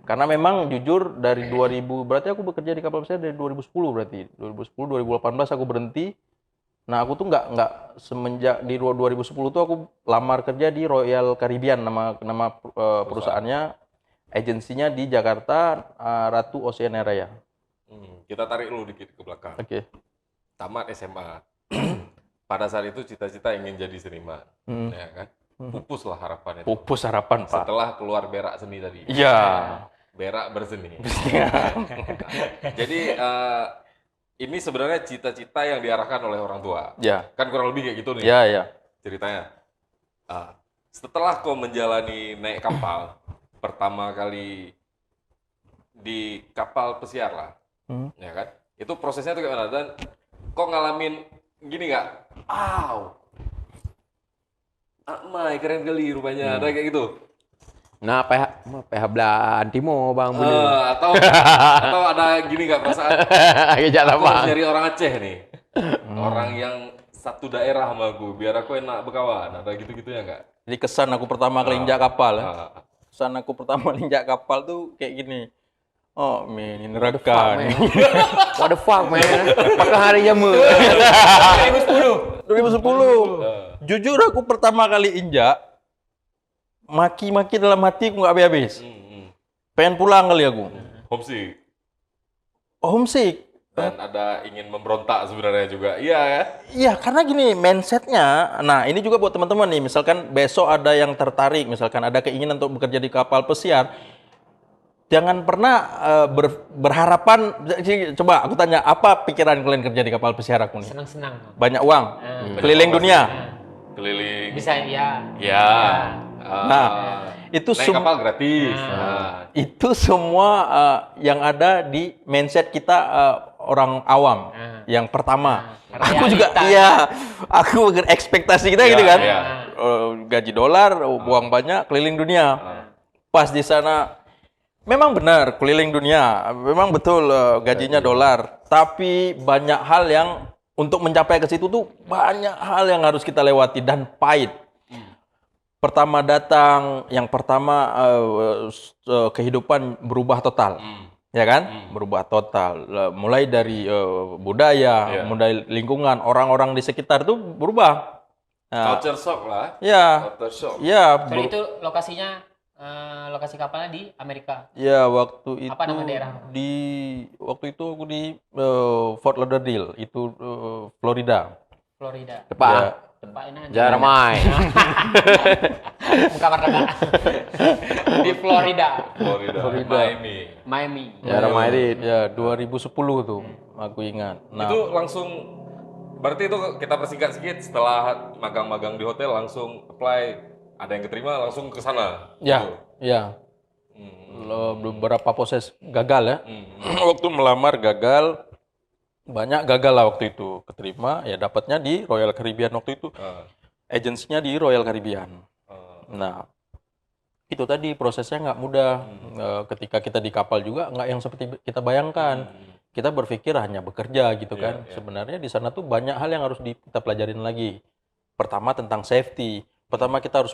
Karena memang jujur dari 2000 berarti aku bekerja di kapal pesiar dari 2010 berarti. 2010 2018 aku berhenti. Nah, aku tuh nggak semenjak di 2010 tuh aku lamar kerja di Royal Caribbean nama perusahaannya. Agensinya di Jakarta Ratu Oceania Raya. Kita tarik dulu dikit ke belakang. Oke. Tamat SMA. Pada saat itu cita-cita ingin jadi seniman, ya kan? Pupus lah harapan itu. Pupus harapan, Pak. Setelah keluar berak seni tadi. Iya. Berak berseni. Jadi ini sebenarnya cita-cita yang diarahkan oleh orang tua. Ya. Kan kurang lebih kayak gitu nih. Iya, iya. Ceritanya. Setelah kau menjalani naik kapal, pertama kali di kapal pesiar lah, ya kan? Itu prosesnya tuh gimana? Dan kok ngalamin gini nggak? Mai keren kali rupanya, ada kayak gitu. Nah, PH belah Antimo bang Atau ada gini nggak perasaan? Kejak Aku apa? harus nyari orang Aceh nih, orang yang satu daerah sama aku, biar aku enak berkawan. Ada gitu-gitunya nggak? Jadi kesan aku pertama kali injak kapal ya. Kesan aku pertama kali injak kapal tuh kayak gini. Oh, ini neraka nih. What the fuck, man? Pakai hari jamu. 2010. Jujur aku pertama kali injak maki-maki dalam hati aku nggak habis-habis. Pengen pulang kali aku. Homesick. Homesick. Dan ada ingin memberontak sebenarnya juga. Iya ya? Iya, karena gini mindsetnya. Nah, ini juga buat teman-teman nih. Misalkan besok ada yang tertarik, misalkan ada keinginan untuk bekerja di kapal pesiar, jangan pernah berharapan. Coba aku tanya, apa pikiran kalian kerja di kapal pesiar aku nih? Senang-senang. Banyak uang, keliling dunia. Keliling. Bisa ya. Ya. Nah, itu naik kapal gratis. itu semua yang ada di mindset kita orang awam. Yang pertama, aku juga aku ekspektasi kita gitu kan. Gaji dolar, uang banyak, keliling dunia. Pas di sana memang benar keliling dunia, memang betul gajinya dolar, tapi banyak hal yang untuk mencapai ke situ tuh banyak hal yang harus kita lewati dan pahit. Pertama datang, yang pertama kehidupan berubah total, ya kan? Berubah total, mulai dari budaya, mulai lingkungan, orang-orang di sekitar tuh berubah. Culture shock lah. Ya, Culture shock. ya. Soalnya itu lokasinya, lokasi kapalnya di Amerika. Ya, waktu itu Apa nama daerah? waktu itu aku di Fort Lauderdale, itu Florida. Florida. Tepat. Tepat ini. Jaramai. Bukan Martaba. Di Florida. Miami. Jaramai di. Ya, 2010 tuh aku ingat. Nah, Itu langsung, berarti itu kita persingkat sedikit, setelah magang-magang di hotel langsung apply ada yang keterima langsung ke sana. Ya, Gitu. ya. Beberapa proses gagal ya. Hmm. Waktu melamar gagal, banyak gagal lah waktu itu. Keterima, ya dapatnya di Royal Caribbean waktu itu. Ah, Agensinya di Royal Caribbean. ah. Nah, itu tadi prosesnya nggak mudah. Ketika kita di kapal juga nggak yang seperti kita bayangkan. Kita berpikir hanya bekerja gitu Iya, kan. iya. Sebenarnya di sana tuh banyak hal yang harus kita pelajarin lagi. Pertama tentang safety. Pertama kita harus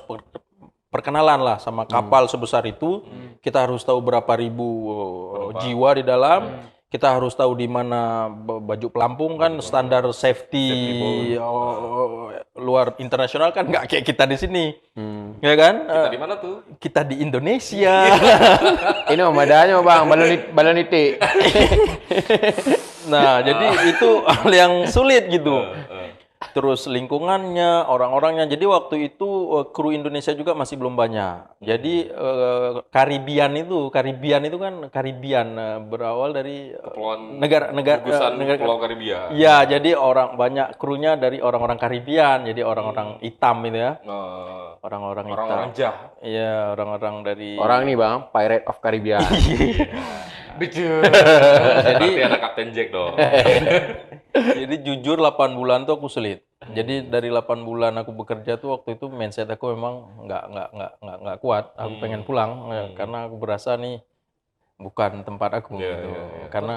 perkenalan lah sama kapal sebesar itu. Kita harus tahu berapa ribu jiwa di dalam. Kita harus tahu di mana baju pelampung kan standar safety luar internasional kan nggak kayak kita di sini, ya kan? Kita di mana tuh? Kita di Indonesia. Ini madanya bang, balon itik. Nah, jadi itu hal yang sulit gitu. Terus lingkungannya, orang-orangnya. Jadi waktu itu kru Indonesia juga masih belum banyak. Jadi Karibian itu kan Karibian berawal dari Kepulauan negara gugusan Pulau Karibia. Iya, jadi banyak krunya dari orang-orang Karibian. Jadi orang-orang hitam itu ya. Orang-orang hitam. Orang-orang jah. Iya, orang-orang dari Orang nih bang, Pirate of Caribbean. Betul. Jadi Berarti ada Kapten Jack dong. Jadi jujur 8 bulan tuh aku sulit. Jadi dari 8 bulan aku bekerja tuh waktu itu mindset aku memang nggak kuat. Aku pengen pulang karena aku berasa nih bukan tempat aku Iya, gitu. iya, iya. Karena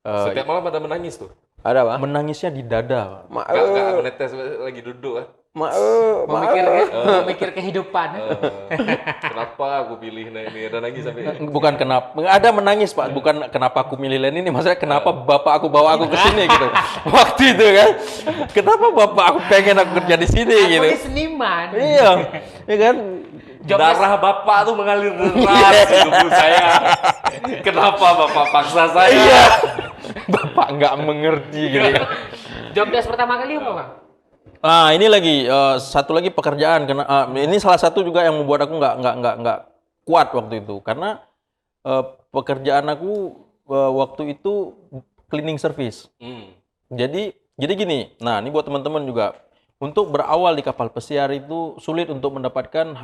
Setiap malam ada menangis tuh. Ada bang? menangisnya di dada. Pak. Nggak menetes lagi duduk kan. Memikir kehidupan. Kenapa aku pilih ini ada nangis sampai Bukan kenapa, ada menangis Pak. Bukan kenapa aku milih Len ini, maksudnya kenapa bapak aku bawa aku ke sini gitu. Waktu itu kan, kenapa bapak aku pengen aku kerja di sini Aku gitu. ini seniman. Iya, iya kan. darah bapak tuh mengalir deras di tubuh saya. Kenapa bapak paksa saya? Iya. Bapak nggak mengerti gitu. Job desk pertama kali apa bang? Nah, ini lagi satu lagi pekerjaan karena ini salah satu juga yang membuat aku nggak kuat waktu itu karena pekerjaan aku waktu itu cleaning service. Jadi gini. Nah, ini buat teman-teman juga untuk berawal di kapal pesiar itu sulit untuk mendapatkan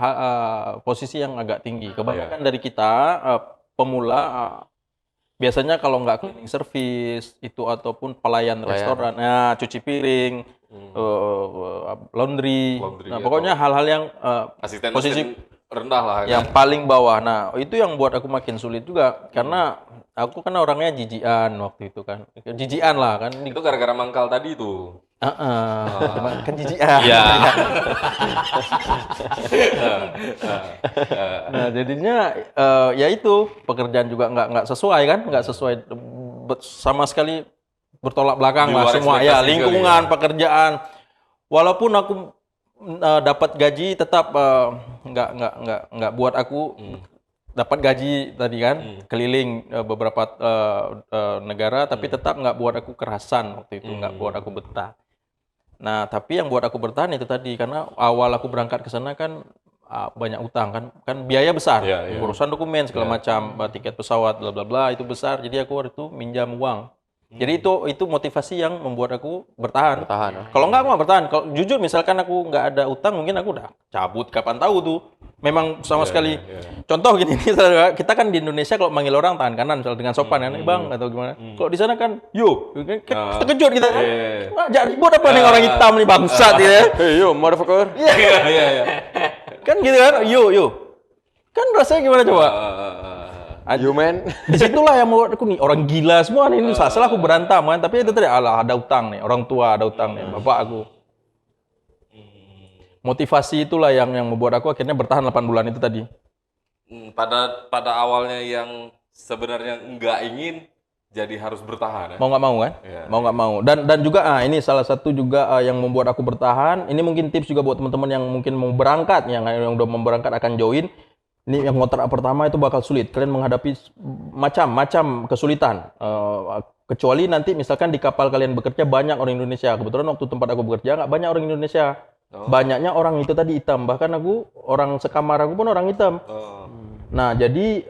posisi yang agak tinggi. Kebanyakan dari kita pemula biasanya kalau nggak cleaning service itu ataupun pelayan restoran, nah cuci piring, laundry. Nah, pokoknya hal-hal yang Asisten posisi rendah lah kan. yang paling bawah. Nah, itu yang buat aku makin sulit juga karena aku kan orangnya jijian waktu itu kan. Jijian lah kan. Itu gara-gara mangkal tadi tuh. Kan jijian. Iya. Nah, jadinya ya itu pekerjaan juga nggak sesuai kan, nggak sesuai sama sekali bertolak belakang Di lah luar semua ya ekspektasi lingkungan kali ya. pekerjaan. Walaupun aku dapat gaji tetap nggak buat aku dapat gaji tadi kan keliling beberapa negara tapi tetap nggak buat aku kerasan waktu itu nggak buat aku betah. Nah, tapi yang buat aku bertahan itu tadi karena awal aku berangkat ke sana kan banyak utang kan biaya besar, urusan dokumen segala macam, tiket pesawat bla bla bla itu besar. Jadi aku waktu itu minjam uang. Jadi itu motivasi yang membuat aku bertahan. Kalau enggak aku nggak bertahan. Kalau jujur misalkan aku nggak ada utang mungkin aku udah cabut kapan tahu tuh. Memang sama sekali. Contoh gini nih, kita kan di Indonesia kalau manggil orang tangan kanan misalnya dengan sopan kan, bang atau gimana. Kalau di sana kan, yo, terkejut kita kan. Jangan ribut apa nih orang hitam nih bangsat gitu ya. Hey yo, motherfucker. Iya. Kan gitu kan, yo. Kan rasanya gimana coba? You man. Disitulah yang membuat aku nih orang gila semua nih. Ini salah aku berantam kan, tapi itu tadi ada utang nih, orang tua ada utang nih, bapak aku. Motivasi itulah yang membuat aku akhirnya bertahan 8 bulan itu tadi. Pada awalnya yang sebenarnya nggak ingin jadi harus bertahan. Mau nggak mau kan? Iya. Mau nggak mau. Dan juga ini salah satu juga yang membuat aku bertahan. Ini mungkin tips juga buat teman-teman yang mungkin mau berangkat, yang udah mau berangkat akan join. Ini yang kontrak pertama itu bakal sulit. Kalian menghadapi macam-macam kesulitan. Kecuali nanti misalkan di kapal kalian bekerja banyak orang Indonesia. Kebetulan waktu tempat aku bekerja nggak banyak orang Indonesia. Banyaknya orang itu tadi hitam. Bahkan orang sekamar aku pun orang hitam. Nah, jadi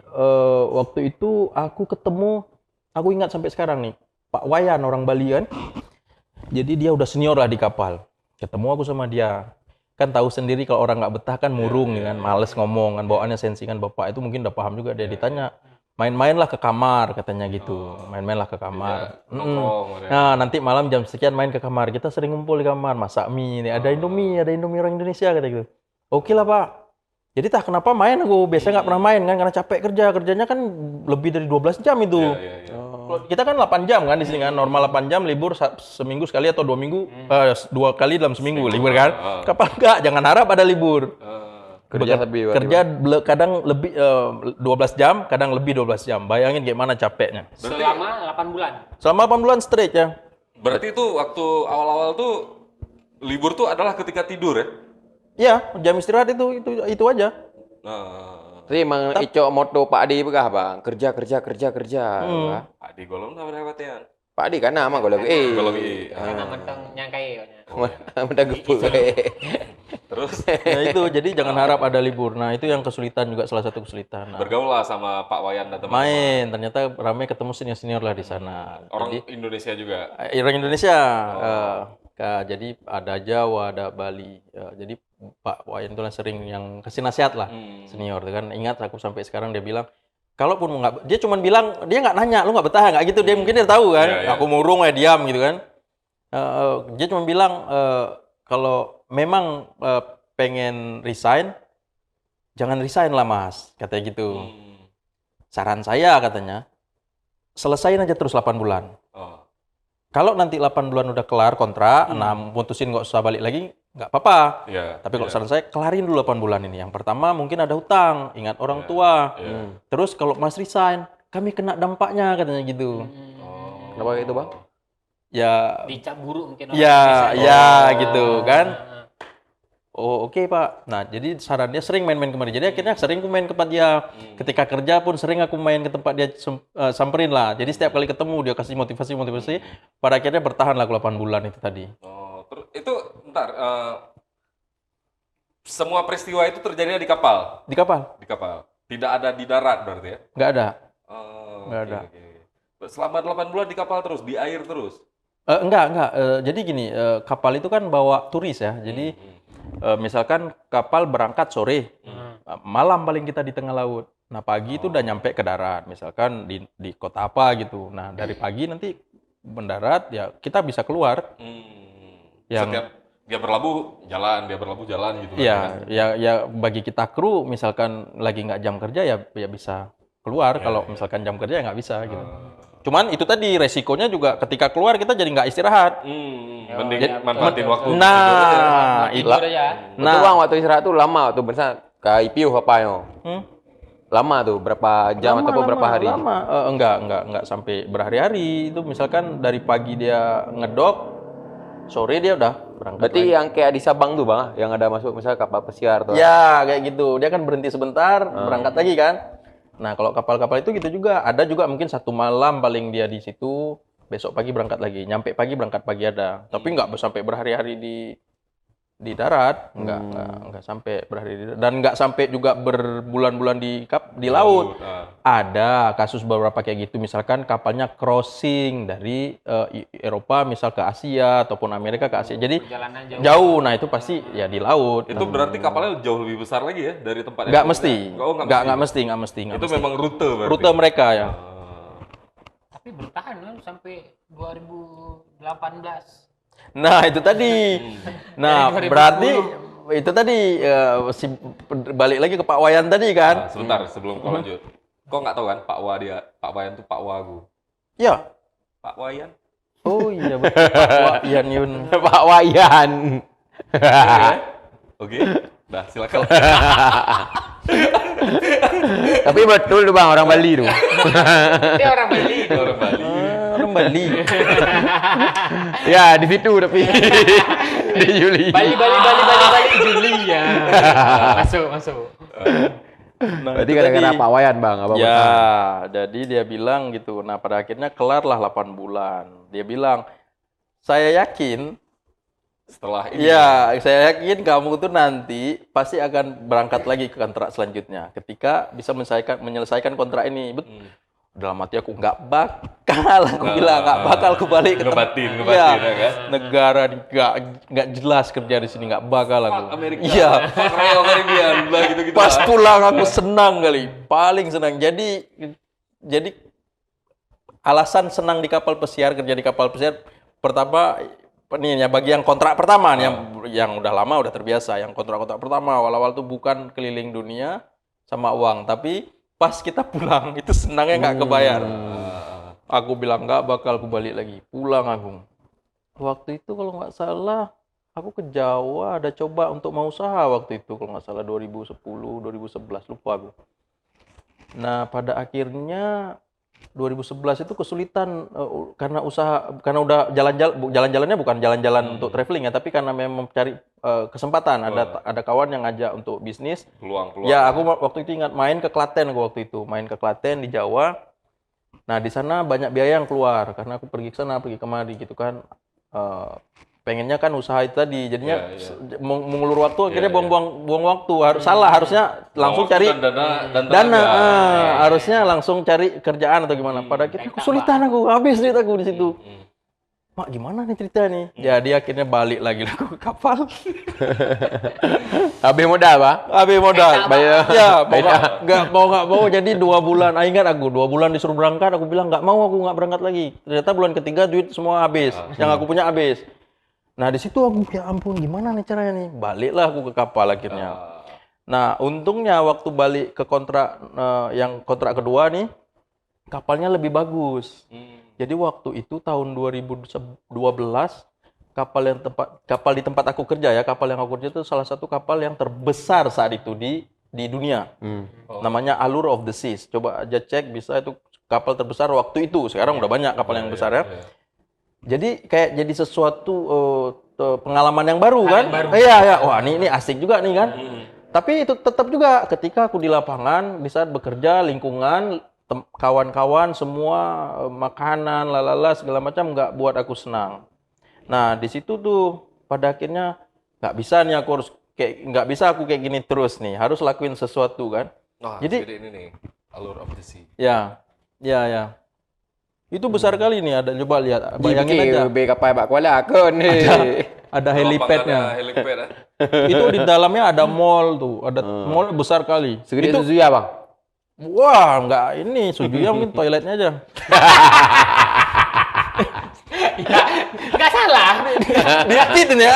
waktu itu aku ketemu, aku ingat sampai sekarang nih, Pak Wayan orang Bali kan. Jadi dia udah senior lah di kapal. Ketemu aku sama dia. kan tahu sendiri kalau orang nggak betah kan murung ya kan, males ngomong kan, bawaannya sensi kan. Bapak itu mungkin udah paham juga, dia ditanya main-mainlah ke kamar katanya gitu, main-mainlah ke kamar. nongkrong. Nah nanti malam jam sekian main ke kamar, kita sering ngumpul di kamar masak mie, nih ada Indomie orang Indonesia kata gitu. Oke lah Pak. Jadi tak kenapa main aku biasanya nggak pernah main kan karena capek kerjanya kan lebih dari 12 jam itu. Iya. Kalau kita kan 8 jam kan di sini kan, normal 8 jam, libur seminggu sekali atau 2 minggu, 2 kali dalam seminggu libur kan. Kapal enggak, jangan harap ada libur. Kerja lebih. Kerja kadang lebih 12 jam, kadang lebih 12 jam. Bayangin gimana capeknya. Selama 8 bulan. Selama 8 bulan straight ya. Berarti itu waktu awal-awal tuh libur tuh adalah ketika tidur ya? Iya, jam istirahat itu aja. Nah, Tapi emang Ico moto Pak Adi begah bang, kerja. Bah. Pak di golong sama dapatnya. Pak Adi kan nama golong Golong Karena mentang nyangkai. Udah gepuk. Terus Nah itu, jadi jangan harap ada libur. Nah itu yang kesulitan juga, salah satu kesulitan. Nah, bergaul lah sama Pak Wayan dan teman-teman. main, ternyata ramai ketemu senior-senior lah di sana. Orang Jadi, Indonesia juga. orang Indonesia. Jadi ada Jawa, ada Bali. Jadi Pak Wayan itu lah sering yang kasih nasihat lah, senior tuh kan. Ingat aku sampai sekarang dia bilang, kalaupun mau nggak, dia cuma bilang, dia nggak nanya, lu nggak betah nggak gitu. Dia mungkin dia tahu kan. Iya. Aku murung ya diam gitu kan. Dia cuma bilang kalau memang pengen resign, jangan resign lah mas, katanya gitu. Saran saya katanya, selesain aja terus 8 bulan. Oh. Kalau nanti 8 bulan udah kelar kontrak, nah putusin nggak usah balik lagi, nggak apa-apa. Iya. Tapi kalau saran saya, kelarin dulu 8 bulan ini. Yang pertama mungkin ada hutang, ingat orang tua. Terus kalau mas resign, kami kena dampaknya katanya gitu. Kenapa itu bang? Ya, Dicap buruk mungkin. ya gitu kan. Oh oke Pak. Nah jadi sarannya sering main-main kemari. Jadi akhirnya sering aku main ke tempat dia. Ketika kerja pun sering aku main ke tempat dia, samperin lah. Jadi setiap kali ketemu dia kasih motivasi. Pada akhirnya bertahan lah 8 bulan itu tadi. Oh, terus itu bentar. Semua peristiwa itu terjadinya di kapal. Di kapal? Di kapal. Tidak ada di darat berarti ya? Nggak ada. Oh, Nggak oke, ada. oke. Selama 8 bulan di kapal terus, di air terus. Enggak. Jadi gini, kapal itu kan bawa turis ya. Jadi misalkan kapal berangkat sore, malam paling kita di tengah laut. Nah pagi itu udah nyampe ke darat, misalkan di kota apa gitu. Nah dari pagi nanti mendarat ya kita bisa keluar. Setiap dia berlabuh jalan gitu. Iya, ya bagi kita kru misalkan lagi nggak jam kerja ya bisa keluar. Kalau misalkan jam kerja ya nggak bisa gitu. Cuman itu tadi resikonya juga ketika keluar kita jadi nggak istirahat. Mending manfaatin waktu Nah, Tidur aja. Betul bang, waktu istirahat tuh lama tuh bersama ke IPU apa yo? Lama tuh berapa jam atau berapa hari? Lama. Enggak sampai berhari-hari. Itu misalkan dari pagi dia ngedok, sore dia udah berangkat. Berarti lagi. yang kayak di Sabang tuh bang, yang ada masuk misalnya kapal pesiar tuh. Ya kayak gitu. Dia kan berhenti sebentar, berangkat lagi kan. Nah kalau kapal-kapal itu gitu juga. Ada juga mungkin 1 malam paling dia di situ. Besok pagi berangkat lagi. Nyampe pagi berangkat pagi ada. Tapi nggak sampai berhari-hari di darat. Nggak sampai berhari-hari. Dan nggak sampai juga berbulan-bulan di laut. Ada kasus beberapa kayak gitu. Misalkan kapalnya crossing dari Eropa misal ke Asia ataupun Amerika ke Asia. Jadi Perjalanan jauh. Nah itu pasti ya di laut. Itu berarti kapalnya jauh lebih besar lagi ya dari tempat Nggak yang- mesti. Oh, Nggak mesti. Itu memang rute berarti. Rute mereka ya. Tapi bertahan kan sampai 2018. Nah itu tadi. Nah Dari 2010. berarti itu tadi balik lagi ke Pak Wayan tadi kan? Sebentar sebelum kau lanjut. Kau nggak tahu kan Pak Wayan tuh Pak Wagu. Ya. Pak Wayan. Oh iya betul. Pak Wayan Yun. Pak Wayan. Oke. Dah silakan. Tapi betul tuh bang, orang Bali tuh. Dia orang Bali. Orang Bali. Orang Bali. Ya di situ tapi di Juli. Bali Juli ya. Masuk. Nah, Berarti itu gara-gara tadi. Pak Wayan bang, apa Ya, jadi dia bilang gitu. Nah pada akhirnya kelarlah 8 bulan. Dia bilang, saya yakin. Setelah ini. Iya, saya yakin kamu tuh nanti pasti akan berangkat lagi ke kontrak selanjutnya ketika bisa menyelesaikan kontrak ini. Dalam hati aku nggak bakal, aku bilang nggak bakal aku balik ke tempat. Ngebatin Iya, ya kan? negara nggak jelas kerja di sini, nggak bakal aku. Amerika. Iya. Fuck Royal Caribbean, lah gitu-gitu. Pas pulang aku senang kali, paling senang. Jadi alasan senang di kapal pesiar, kerja di kapal pesiar, pertama nih ya bagi yang kontrak pertama nih, yang udah lama udah terbiasa. Yang kontrak pertama awal-awal tuh bukan keliling dunia sama uang, tapi pas kita pulang itu senangnya nggak kebayar. Aku bilang nggak bakal aku balik lagi. Pulang aku. Waktu itu kalau nggak salah aku ke Jawa ada coba untuk mau usaha waktu itu kalau nggak salah 2010, 2011 lupa aku. Nah pada akhirnya 2011 itu kesulitan karena udah jalan-jalannya bukan jalan-jalan untuk traveling ya, tapi karena memang mencari kesempatan. Ada kawan yang ngajak untuk bisnis. Peluang. Ya, aku waktu itu ingat main ke Klaten main ke Klaten di Jawa. Nah, di sana banyak biaya yang keluar karena aku pergi ke sana, pergi kemari gitu kan. Pengennya kan usaha itu tadi, jadinya mengulur waktu, akhirnya buang waktu. Harusnya langsung cari dana, harusnya langsung cari kerjaan atau gimana. Pada akhirnya kesulitan aku, habis duit aku di situ. Mak, gimana nih cerita nih? Jadi akhirnya balik lagi aku ke kapal. Habis modal, Pak? Habis modal. Bayar. Ya, nggak mau. Jadi 2 bulan. Ingat aku 2 bulan disuruh berangkat. Aku bilang nggak mau, aku nggak berangkat lagi. Ternyata bulan ketiga duit semua habis. Yang aku punya habis. Nah di situ aku ya ampun gimana nih caranya nih? Baliklah aku ke kapal akhirnya. Nah untungnya waktu balik ke kontrak yang kontrak kedua nih kapalnya lebih bagus. Jadi waktu itu tahun 2012 kapal di tempat aku kerja ya, kapal yang aku kerja itu salah satu kapal yang terbesar saat itu di dunia. Namanya Allure of the Seas. Coba aja cek, bisa itu kapal terbesar waktu itu. Sekarang udah banyak kapal yang besar ya. Jadi kayak jadi sesuatu pengalaman yang baru kan? Iya. Wah, ini asik juga nih kan? Tapi itu tetap juga ketika aku di lapangan, di saat bekerja, lingkungan, kawan-kawan, semua makanan, lalala segala macam nggak buat aku senang. Nah, di situ tuh pada akhirnya nggak bisa nih aku harus nggak bisa aku kayak gini terus nih, harus lakuin sesuatu kan? Jadi ini nih, Allure of the Sea. Ya. Itu besar kali nih, ada coba lihat, bayangin aja. kapal Pak Kuala ke nih. Ada helipadnya. Helipad. Itu di dalamnya ada mall tuh, ada mall besar kali. Segede Itu Suzuya, Bang. wah, nggak ini Sujuya mungkin toiletnya aja. Nggak salah. Diakitin ya.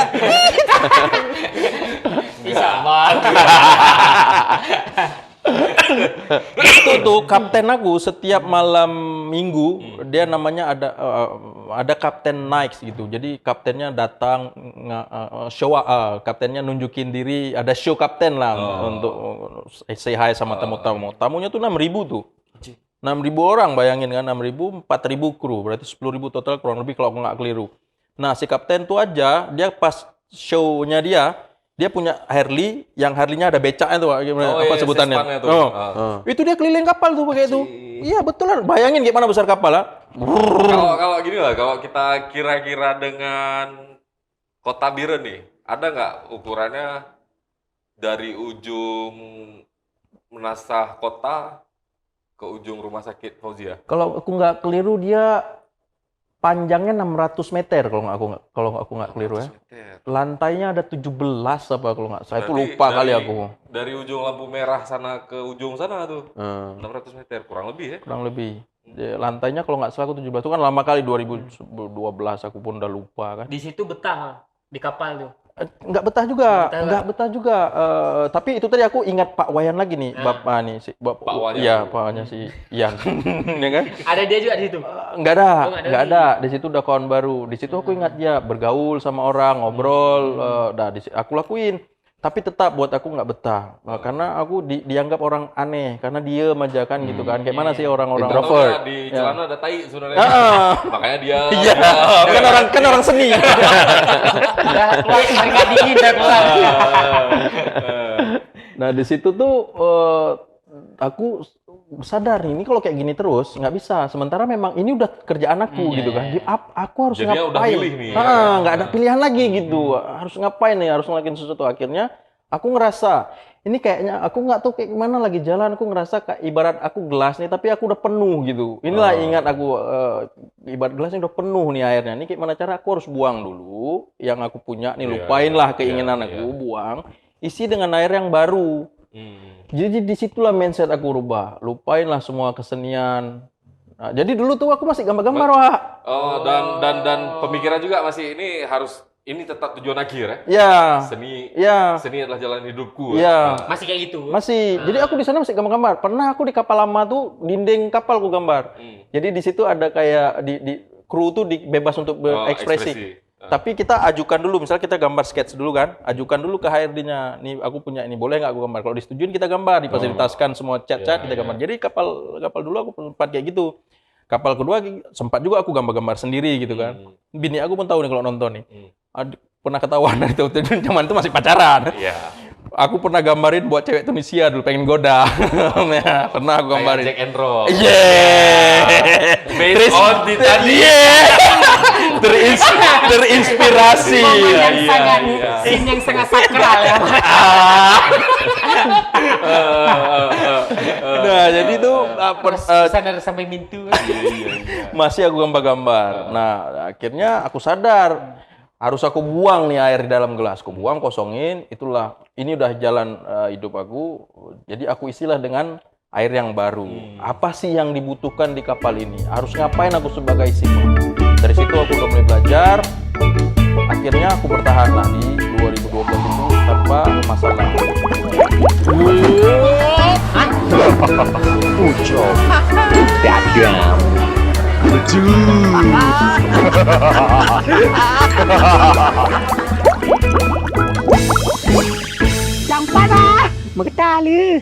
Bisa banget. Itu tuh kapten aku setiap malam minggu dia namanya ada kapten nights gitu. Jadi kaptennya datang show kaptennya nunjukin diri, ada show kapten lah untuk say hi sama tamu-tamu. Tamunya tuh 6.000 tuh. 6.000 orang, bayangin kan, 6.000, 4.000 kru, berarti 10.000 total kurang lebih kalau aku nggak keliru. Nah si kapten tuh aja, dia pas show-nya dia punya Harley, yang Harley-nya ada becaknya tuh, apa sebutannya? Itu dia keliling kapal tuh pakai itu. Iya betulan, bayangin gimana besar kapal lah. Kalau gini lah, kalau kita kira-kira dengan Kota Biren nih, ada nggak ukurannya dari ujung menasah kota ke ujung rumah sakit Fauzia? Kalau aku nggak keliru dia panjangnya 600 meter kalau aku nggak keliru ya. Lantainya ada 17 apa kalau nggak salah. Itu lupa kali aku. Dari ujung lampu merah sana ke ujung sana tuh. 600 meter kurang lebih ya. Kurang lebih. Lantainya kalau nggak salah aku 17 itu kan lama kali 2012 aku pun udah lupa kan. Di situ betah di kapal tuh. Nggak betah juga. Tapi itu tadi aku ingat Pak Wayan lagi nih, Bapak nih Pak Wayan. Iya, Paknya si Ian. Ya kan? Ada dia juga di situ. Nggak ada. Di situ udah kawan baru. Di situ aku ingat dia bergaul sama orang, ngobrol, aku lakuin. Tapi tetap buat aku nggak betah. Karena aku dianggap orang aneh karena diem aja kan gitu kan. Kayak mana sih orang-orang introvert. Di celana ada tai sebenarnya. Makanya dia kan orang seni. Keluar dingin dah keluar. Nah, di situ tuh aku sadar ini kalau kayak gini terus nggak bisa. Sementara memang ini udah kerjaan aku gitu kan. Aku harus jadi ngapain? udah milih nih. Nggak ada pilihan lagi gitu. Harus ngapain nih? Harus ngelakuin sesuatu. Akhirnya aku ngerasa ini kayaknya aku nggak tahu kayak gimana lagi jalan, aku ngerasa kayak ibarat aku gelas nih tapi aku udah penuh gitu. Inilah ingat aku ibarat gelasnya udah penuh nih airnya. Ini kayak mana cara aku harus buang dulu yang aku punya nih, lupainlah keinginan aku, buang, isi dengan air yang baru. Jadi disitulah mindset aku rubah, lupainlah semua kesenian. Nah, jadi dulu tuh aku masih gambar-gambar, Wak. Oh, dan pemikiran juga masih ini tetap tujuan akhir ya. Ya. Seni Ya. seni adalah jalan hidupku. Ya. Masih kayak gitu. Masih. Jadi aku di sana masih gambar-gambar. Pernah aku di kapal lama tuh dinding kapal aku gambar. Jadi di situ ada kayak di kru tuh bebas untuk berekspresi. Tapi kita ajukan dulu, misalnya kita gambar sketch dulu kan, ajukan dulu ke HRD-nya. Nih aku punya ini, boleh nggak aku gambar? Kalau disetujuin kita gambar, difasilitasikan semua cat-cat kita gambar. Jadi kapal dulu aku sempat kayak gitu. Kapal kedua sempat juga aku gambar-gambar sendiri gitu kan. Bini aku pun tahu nih kalau nonton nih. Pernah ketahuan dari itu, zaman itu masih pacaran. Iya. Aku pernah gambarin buat cewek Tunisia dulu pengen goda. Ya, pernah aku gambarin. Jack and Roll. Based on Titanic. Terinspirasi. Scene yang sangat sakral ya. Nah, jadi itu Sadar sampai mintu. masih aku gambar-gambar. Nah, akhirnya aku sadar harus aku buang nih air di dalam gelas. Aku buang, kosongin. Itulah, ini udah jalan hidup aku. Jadi aku isilah dengan air yang baru. Apa sih yang dibutuhkan di kapal ini? Harus ngapain aku sebagai seaman? Dari situ aku udah mulai belajar. Akhirnya aku bertahan lah di 2012 itu tanpa masalah. Yang parah, mengetah lu.